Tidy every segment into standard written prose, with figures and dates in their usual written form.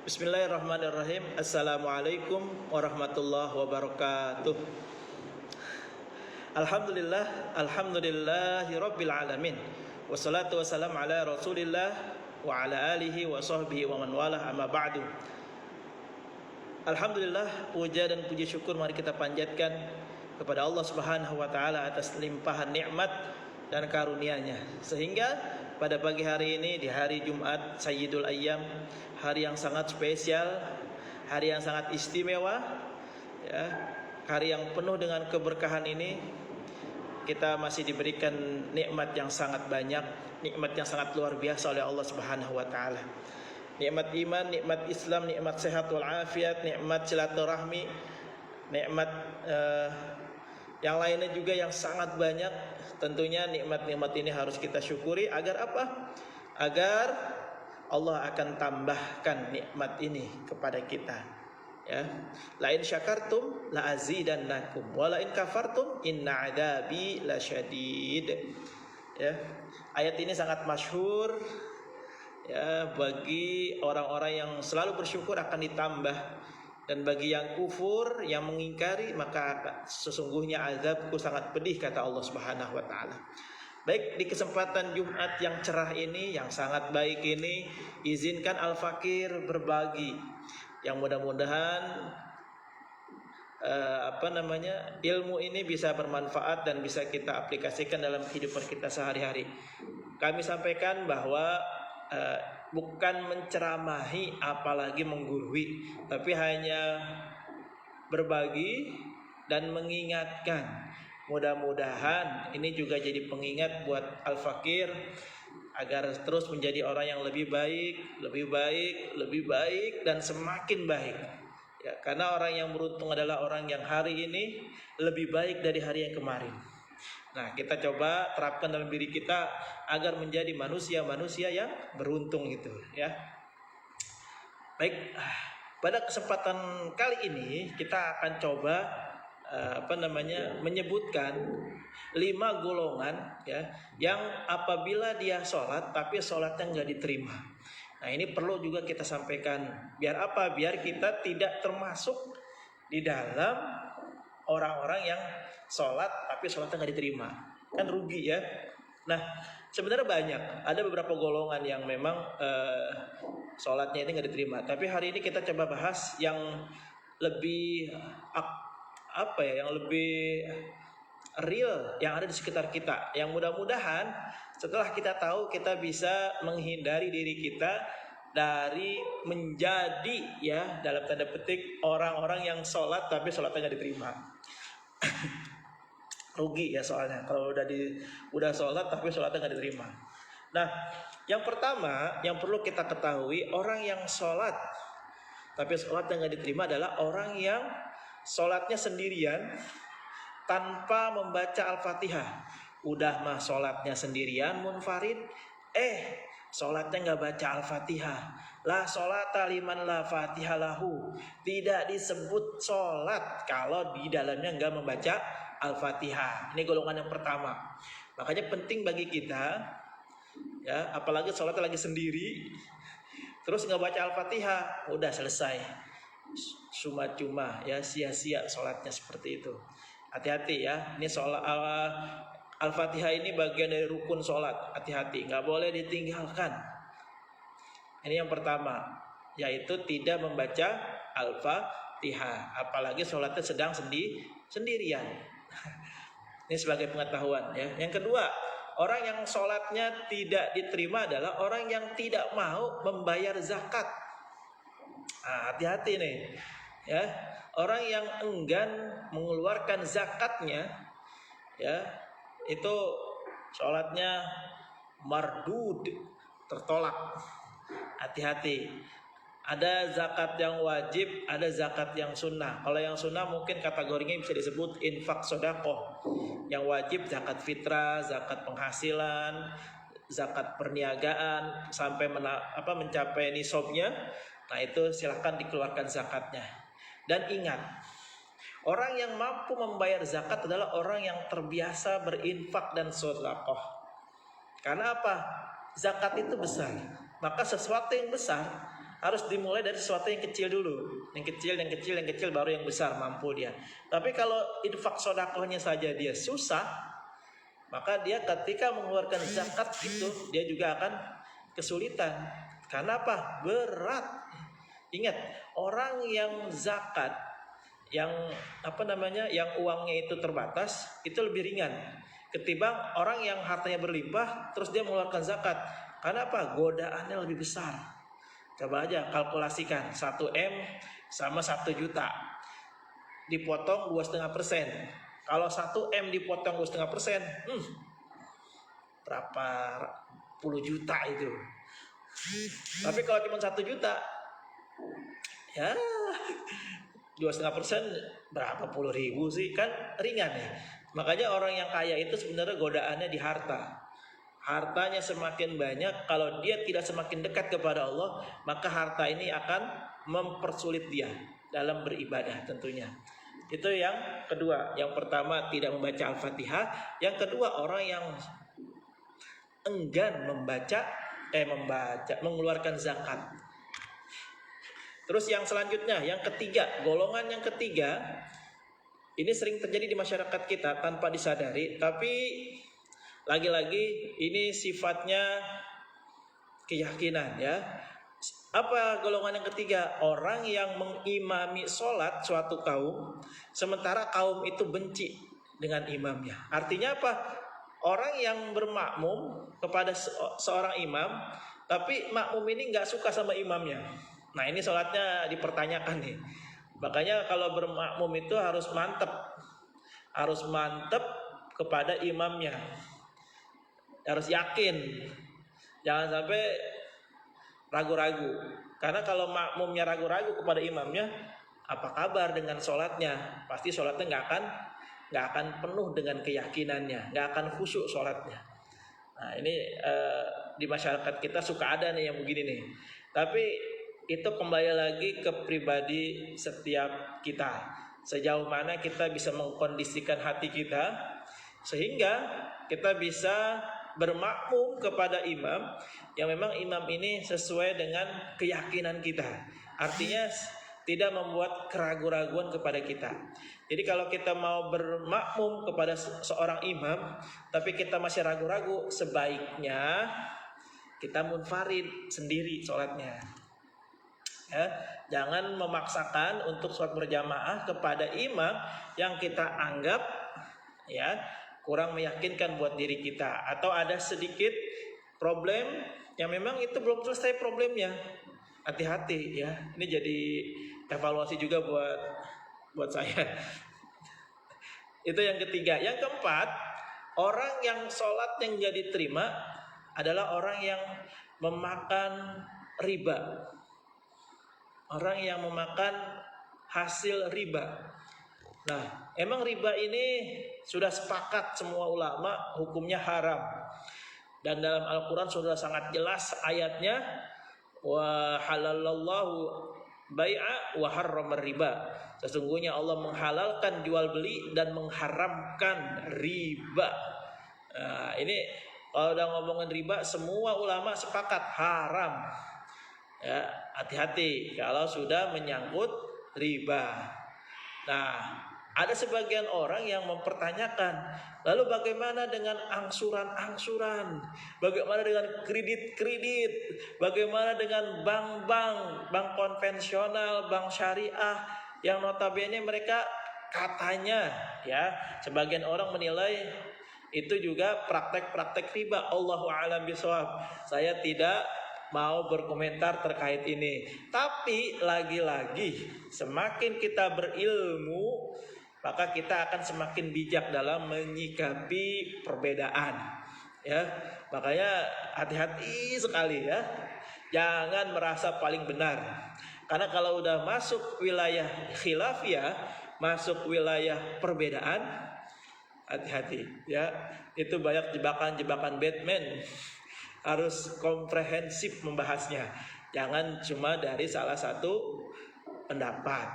Bismillahirrahmanirrahim. Assalamualaikum warahmatullahi wabarakatuh. Alhamdulillahi rabbil alamin. Wassalatu wassalamu ala Rasulillah wa ala alihi wa sahbihi wa man walah, amma ba'du. Alhamdulillah, puja dan puji syukur mari kita panjatkan kepada Allah Subhanahu wa taala atas limpahan nikmat dan karunia-Nya, sehingga pada pagi hari ini, di hari Jumat Sayyidul Ayyam, hari yang sangat spesial, hari yang sangat istimewa, ya, hari yang penuh dengan keberkahan ini, kita masih diberikan nikmat yang sangat banyak, nikmat yang sangat luar biasa oleh Allah Subhanahu wa taala. Nikmat iman, nikmat Islam, nikmat sehat wal afiat, nikmat silaturahmi, nikmat yang lainnya juga yang sangat banyak. Tentunya nikmat-nikmat ini harus kita syukuri agar apa? Agar Allah akan tambahkan nikmat ini kepada kita. Ya, la in syakartum la azidannakum wa la in kafartum inna adabi lasyadid. Ya, ayat ini sangat masyhur, ya, bagi orang-orang yang selalu bersyukur akan ditambah, dan bagi yang kufur, yang mengingkari, maka sesungguhnya azabku sangat pedih, kata Allah Subhanahu wa taala. Baik, di kesempatan Jumat yang cerah ini, yang sangat baik ini, izinkan Al-Fakir berbagi yang mudah-mudahan ilmu ini bisa bermanfaat dan bisa kita aplikasikan dalam kehidupan kita sehari-hari. Kami sampaikan bahwa bukan menceramahi apalagi menggurui, tapi hanya berbagi dan mengingatkan. Mudah-mudahan ini juga jadi pengingat buat Al-Fakir agar terus menjadi orang yang lebih baik, lebih baik, lebih baik, dan semakin baik. Ya, karena orang yang beruntung adalah orang yang hari ini lebih baik dari hari yang kemarin. Nah, kita coba terapkan dalam diri kita agar menjadi manusia-manusia yang beruntung gitu, ya. Baik, pada kesempatan kali ini kita akan coba menyebutkan 5 golongan, ya, yang apabila dia sholat tapi sholatnya nggak diterima. Nah, ini perlu juga kita sampaikan. Biar apa? Biar kita tidak termasuk di dalam orang-orang yang sholat tapi sholatnya nggak diterima, kan rugi, ya. Nah, sebenarnya banyak, ada beberapa golongan yang memang sholatnya ini nggak diterima. Tapi hari ini kita coba bahas yang lebih yang lebih real, yang ada di sekitar kita, yang mudah-mudahan setelah kita tahu, kita bisa menghindari diri kita dari menjadi, ya, dalam tanda petik orang-orang yang sholat tapi sholatnya nggak diterima. Rugi, ya, soalnya kalau udah sholat tapi sholatnya nggak diterima. Nah, yang pertama yang perlu kita ketahui, orang yang sholat tapi sholatnya nggak diterima adalah orang yang sholatnya sendirian tanpa membaca Al-Fatihah. Udah mah sholatnya sendirian munfarid, sholatnya nggak baca Al-Fatihah. La sholata liman la fatihah lahu. Tidak disebut sholat kalau di dalamnya nggak membaca Al-Fatihah. Ini golongan yang pertama. Makanya penting bagi kita, ya, apalagi sholatnya lagi sendiri terus nggak baca Al-Fatihah, udah selesai, cuma-cuma, ya, sia-sia sholatnya seperti itu. Hati-hati, ya, ini sholat Al-Fatihah ini bagian dari rukun sholat. Hati-hati, nggak boleh ditinggalkan. Ini yang pertama, yaitu tidak membaca Al-Fatihah, apalagi sholatnya sedang sendirian. Ini sebagai pengetahuan, ya. Yang kedua, orang yang sholatnya tidak diterima adalah orang yang tidak mau membayar zakat. Nah, hati-hati nih, ya. Orang yang enggan mengeluarkan zakatnya, ya, itu sholatnya mardud, tertolak. Hati-hati. Ada zakat yang wajib, ada zakat yang sunnah. Kalau yang sunnah mungkin kategorinya bisa disebut infak sedekah. Yang wajib zakat fitrah, zakat penghasilan, zakat perniagaan sampai mencapai nisabnya. Nah, itu silahkan dikeluarkan zakatnya. Dan ingat, orang yang mampu membayar zakat adalah orang yang terbiasa berinfak dan sedekah. Karena apa? Zakat itu besar. Maka sesuatu yang besar harus dimulai dari sesuatu yang kecil dulu. Yang kecil baru yang besar mampu dia. Tapi kalau infak sedekahnya saja dia susah, maka dia ketika mengeluarkan zakat itu dia juga akan kesulitan. Karena apa? Berat. Ingat, orang yang zakat yang yang uangnya itu terbatas itu lebih ringan ketimbang orang yang hartanya berlimpah terus dia mengeluarkan zakat. Karena apa? Godaannya lebih besar. Coba aja kalkulasikan 1 M sama 1 juta dipotong 2,5%. Kalau 1 M dipotong 2,5%, berapa puluh juta itu. Tapi kalau cuma 1 juta, ya 2,5% berapa puluh ribu sih, kan ringan ya. Makanya orang yang kaya itu sebenarnya godaannya di harta. Hartanya semakin banyak, kalau dia tidak semakin dekat kepada Allah, maka harta ini akan mempersulit dia dalam beribadah tentunya. Itu yang kedua. Yang pertama tidak membaca Al-Fatihah. Yang kedua orang yang enggan mengeluarkan zakat. Terus yang selanjutnya, yang ketiga, golongan yang ketiga, ini sering terjadi di masyarakat kita tanpa disadari, tapi lagi-lagi ini sifatnya keyakinan ya. Apa golongan yang ketiga? Orang yang mengimami sholat suatu kaum, sementara kaum itu benci dengan imamnya. Artinya apa? Orang yang bermakmum kepada seorang imam, tapi makmum ini nggak suka sama imamnya. Nah ini sholatnya dipertanyakan nih. Makanya kalau bermakmum itu harus mantep kepada imamnya. Harus yakin, jangan sampai ragu-ragu. Karena kalau makmumnya ragu-ragu kepada imamnya, apa kabar dengan sholatnya? Pasti sholatnya nggak akan penuh dengan keyakinannya, nggak akan khusyuk sholatnya. Nah ini di masyarakat kita suka ada nih yang begini nih. Tapi itu kembali lagi ke pribadi setiap kita. Sejauh mana kita bisa mengkondisikan hati kita sehingga kita bisa bermakmum kepada imam yang memang imam ini sesuai dengan keyakinan kita. Artinya tidak membuat keraguan-raguan kepada kita. Jadi kalau kita mau bermakmum kepada seorang imam tapi kita masih ragu-ragu, sebaiknya kita munfarid sendiri sholatnya. Ya, jangan memaksakan untuk sholat berjamaah kepada imam yang kita anggap ya kurang meyakinkan buat diri kita, atau ada sedikit problem yang memang itu belum selesai problemnya. Hati-hati ya. Ini jadi evaluasi juga buat saya. Itu yang ketiga. Yang keempat, orang yang sholat yang jadi terima adalah orang yang memakan riba. Orang yang memakan hasil riba. Nah, emang riba ini sudah sepakat semua ulama hukumnya haram. Dan dalam Al-Quran sudah sangat jelas ayatnya, wa halalallahu bai'a wa harramar riba. Sesungguhnya Allah menghalalkan jual beli dan mengharamkan riba. Nah, ini kalau udah ngomongin riba, semua ulama sepakat haram. Ya, hati-hati kalau sudah menyangkut riba. Nah, ada sebagian orang yang mempertanyakan, lalu bagaimana dengan angsuran-angsuran? Bagaimana dengan kredit-kredit? Bagaimana dengan bank konvensional, bank syariah yang notabene mereka katanya ya, sebagian orang menilai itu juga praktek-praktek riba. Allahu a'lam bishawab. Saya tidak mau berkomentar terkait ini. Tapi lagi-lagi semakin kita berilmu, maka kita akan semakin bijak dalam menyikapi perbedaan. Ya, makanya hati-hati sekali ya. Jangan merasa paling benar. Karena kalau udah masuk wilayah khilafiyah, masuk wilayah perbedaan, hati-hati ya. Itu banyak jebakan-jebakan Batman. Harus komprehensif membahasnya. Jangan cuma dari salah satu pendapat.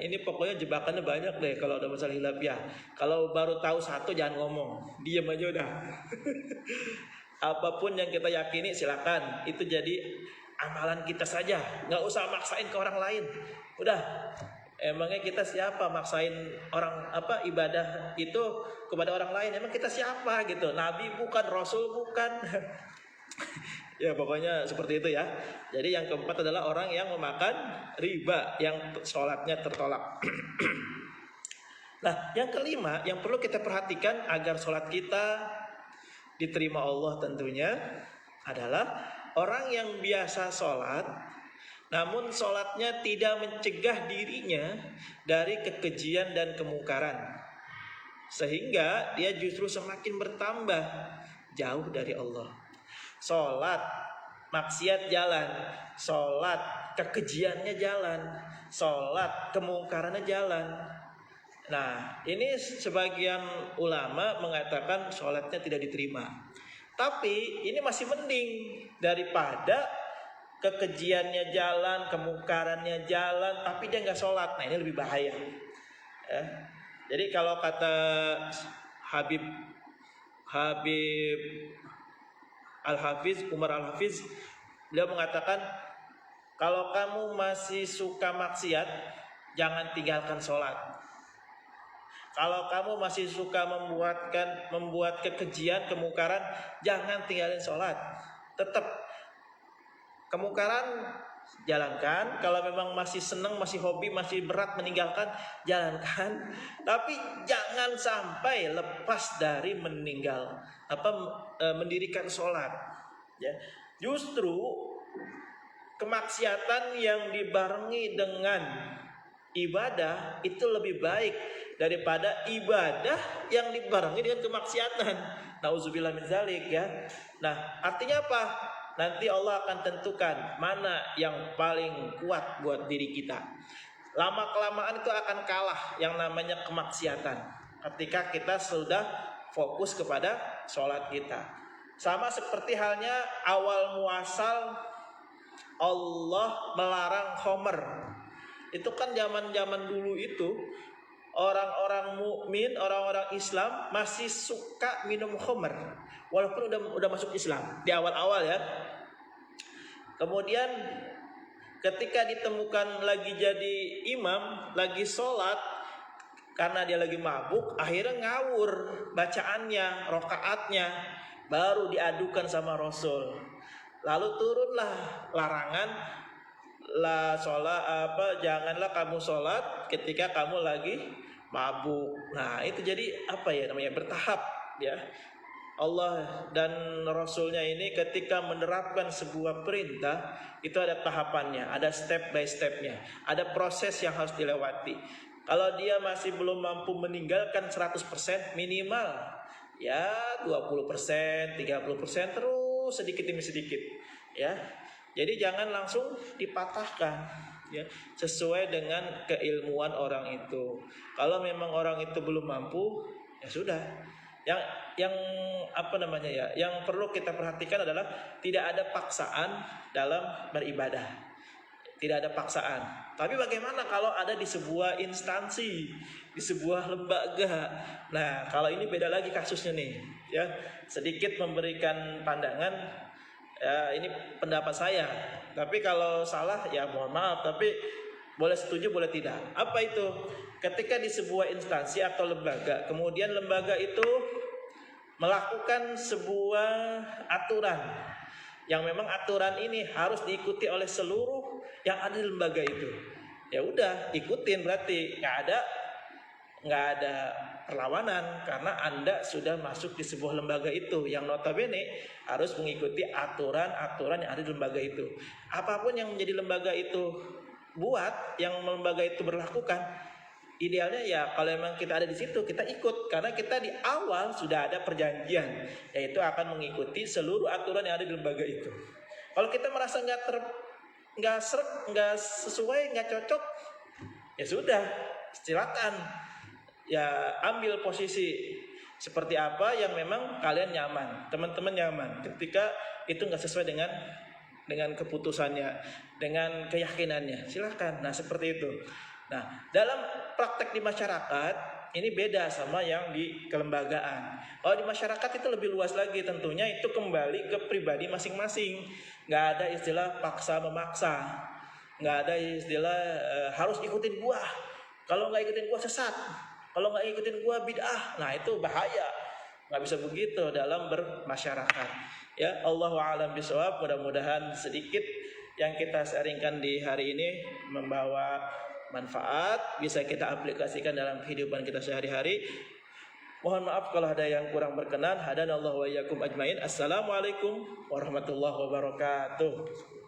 Ini pokoknya jebakannya banyak deh kalau ada masalah khilafiyah. Kalau baru tahu satu jangan ngomong, diam aja udah. Apapun yang kita yakini silakan. Itu jadi amalan kita saja, nggak usah maksain ke orang lain. Udah, emangnya kita siapa maksain orang ibadah itu kepada orang lain? Emang kita siapa gitu? Nabi bukan, Rasul bukan. Ya pokoknya seperti itu ya. Jadi yang keempat adalah orang yang memakan riba, yang sholatnya tertolak. Nah, yang kelima yang perlu kita perhatikan agar sholat kita diterima Allah tentunya adalah orang yang biasa sholat, namun sholatnya tidak mencegah dirinya dari kekejian dan kemungkaran, sehingga dia justru semakin bertambah jauh dari Allah. Sholat maksiat jalan, sholat kekejiannya jalan, sholat kemungkarannya jalan. Nah, ini sebagian ulama mengatakan sholatnya tidak diterima. Tapi ini masih mending daripada kekejiannya jalan, kemungkarannya jalan, tapi dia nggak sholat. Nah, ini lebih bahaya. Ya. Jadi kalau kata Habib Al-Hafiz, Umar Al-Hafiz, beliau mengatakan, kalau kamu masih suka maksiat, jangan tinggalkan sholat. Kalau kamu masih suka membuat kekejian, kemungkaran, jangan tinggalin sholat. Tetap kemungkaran jalankan. Kalau memang masih senang, masih hobi, masih berat meninggalkan, jalankan. Tapi jangan sampai lepas dari mendirikan sholat. Ya, justru kemaksiatan yang dibarengi dengan ibadah itu lebih baik daripada ibadah yang dibarengi dengan kemaksiatan. Nauzubillah min dzalik ya. Nah, artinya apa? Nanti Allah akan tentukan mana yang paling kuat buat diri kita. Lama-kelamaan itu akan kalah yang namanya kemaksiatan ketika kita sudah fokus kepada sholat kita. Sama seperti halnya awal muasal Allah melarang khamr. Itu kan zaman-zaman dulu itu orang-orang mukmin, orang-orang Islam masih suka minum khamr walaupun udah masuk Islam di awal-awal ya. Kemudian ketika ditemukan lagi jadi imam, lagi sholat, karena dia lagi mabuk, akhirnya ngawur bacaannya, rokaatnya, baru diadukan sama Rasul. Lalu turunlah larangan, janganlah kamu sholat ketika kamu lagi mabuk. Nah, itu jadi bertahap ya. Allah dan Rasulnya ini ketika menerapkan sebuah perintah itu ada tahapannya, ada step by stepnya, ada proses yang harus dilewati. Kalau dia masih belum mampu meninggalkan 100%, minimal ya 20%, 30%, terus sedikit demi sedikit ya. Jadi jangan langsung dipatahkan ya, sesuai dengan keilmuan orang itu. Kalau memang orang itu belum mampu, ya sudah. Yang perlu kita perhatikan adalah tidak ada paksaan dalam beribadah. Tidak ada paksaan. Tapi bagaimana kalau ada di sebuah instansi, di sebuah lembaga? Nah, kalau ini beda lagi kasusnya nih, ya. Sedikit memberikan pandangan, ya, ini pendapat saya. Tapi kalau salah ya mohon maaf, tapi boleh setuju boleh tidak. Apa itu? Ketika di sebuah instansi atau lembaga, kemudian lembaga itu melakukan sebuah aturan yang memang aturan ini harus diikuti oleh seluruh yang ada di lembaga itu. Ya udah, ikutin, berarti nggak ada perlawanan karena Anda sudah masuk di sebuah lembaga itu yang notabene harus mengikuti aturan-aturan yang ada di lembaga itu. Apapun yang menjadi lembaga itu yang lembaga itu berlakukan, idealnya ya kalau memang kita ada di situ kita ikut, karena kita di awal sudah ada perjanjian yaitu akan mengikuti seluruh aturan yang ada di lembaga itu. Kalau kita merasa nggak sesuai, nggak cocok, ya sudah, silakan ya ambil posisi seperti apa yang memang kalian nyaman, teman-teman nyaman ketika itu nggak sesuai dengan keputusannya, dengan keyakinannya, silakan. Nah seperti itu. Nah, dalam praktek di masyarakat ini beda sama yang di kelembagaan. Kalau di masyarakat itu lebih luas lagi, tentunya itu kembali ke pribadi masing-masing. Nggak ada istilah paksa memaksa, nggak ada istilah harus ikutin gua. Kalau nggak ikutin gua sesat, kalau nggak ikutin gua bid'ah. Nah itu bahaya. Nggak bisa begitu dalam bermasyarakat. Ya, Allahu a'lam bishawab. Mudah-mudahan sedikit yang kita sharingkan di hari ini membawa manfaat, bisa kita aplikasikan dalam kehidupan kita sehari-hari. Mohon maaf kalau ada yang kurang berkenan. Hadanallahu wa iyyakum ajmain. Assalamualaikum warahmatullahi wabarakatuh.